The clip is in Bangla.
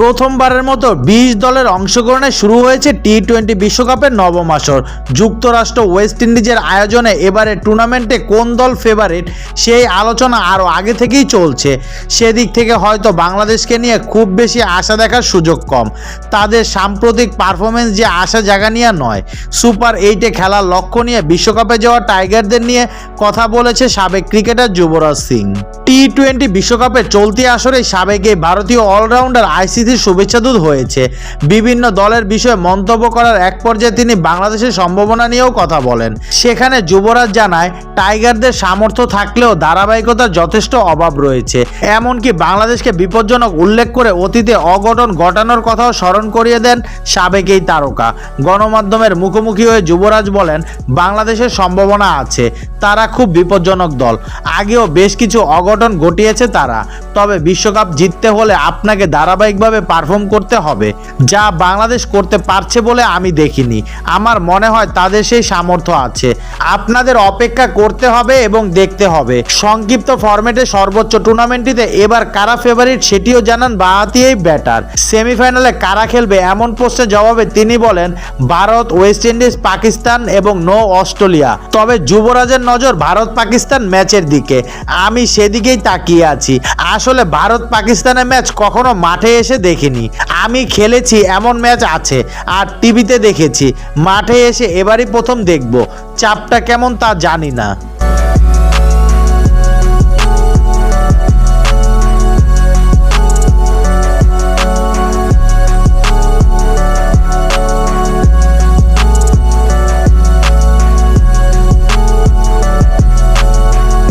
প্রথমবারের মতো ২০ দলের অংশগ্রহণে শুরু হয়েছে টি-20 বিশ্বকাপের নবম আসর। যুক্তরাষ্ট্র ওয়েস্ট ইন্ডিজের আয়োজনে এবারে টুর্নামেন্টে কোন দল ফেভারিট সেই আলোচনা আরও আগে থেকেই চলছে। সেদিক থেকে হয়তো বাংলাদেশকে নিয়ে খুব বেশি আশা দেখার সুযোগ কম। তাদের সাম্প্রতিক পারফরমেন্স যে আশা জাগা নিয়ে নয়। সুপার 8-এ খেলার লক্ষ্য নিয়ে বিশ্বকাপে যাওয়া টাইগারদের নিয়ে কথা বলেছে সাবেক ক্রিকেটার যুবরাজ সিং। টি-20 বিশ্বকাপের চলতি আসরে সাবেক এই ভারতীয় অলরাউন্ডার আইসিসির শুভেচ্ছাদূত হয়েছে। বিভিন্ন দলের বিষয়ে মন্তব্য করার এক পর্যায়ে তিনি বাংলাদেশের সম্ভাবনা নিয়েও কথা বলেন। সেখানে যুবরাজ জানায়, টাইগারদের সামর্থ্য থাকলেও ধারাবাহিকতার যথেষ্ট অভাব রয়েছে। এমনকি বাংলাদেশকে বিপজ্জনক উল্লেখ করে অতীতে অঘটন ঘটানোর কথাও স্মরণ করিয়ে দেন সাবেক এই তারকা। গণমাধ্যমের মুখোমুখি হয়ে যুবরাজ বলেন, বাংলাদেশের সম্ভাবনা আছে, তারা খুব বিপজ্জনক দল, আগেও বেশ কিছু অঘটন ঘটিয়েছে তারা। তবে বিশ্বকাপ জিততে হলে আপনাকে ধারাবাহিকভাবে পারফর্ম করতে হবে, যা বাংলাদেশ করতে পারছে বলে আমি দেখিনি। আমার মনে হয় তাদের সেই সামর্থ্য আছে। আপনাদের অপেক্ষা করতে হবে এবং দেখতে হবে। সংক্ষিপ্ত ফরম্যাটে সর্বোচ্চ টুর্নামেন্টটিতে এবার কারা ফেভারিট সেটিও জানান বাঁহাতি এই ব্যাটার। সেমিফাইনালে কারা খেলবে এমন প্রশ্নের জবাবে তিনি বলেন, ভারত, ওয়েস্ট ইন্ডিজ, পাকিস্তান এবং অস্ট্রেলিয়া। তবে যুবরাজের নজর ভারত পাকিস্তান ম্যাচের দিকে। আমি সেদিকেই তাকিয়ে আছি। আসলে ভারত পাকিস্তানের ম্যাচ কখনো মাঠে এসে দেখিনি। আমি খেলেছি এমন ম্যাচ আছে, আর টিভিতে দেখেছি। মাঠে এসে এবারই প্রথম দেখব। চাপটা কেমন তা জানি না।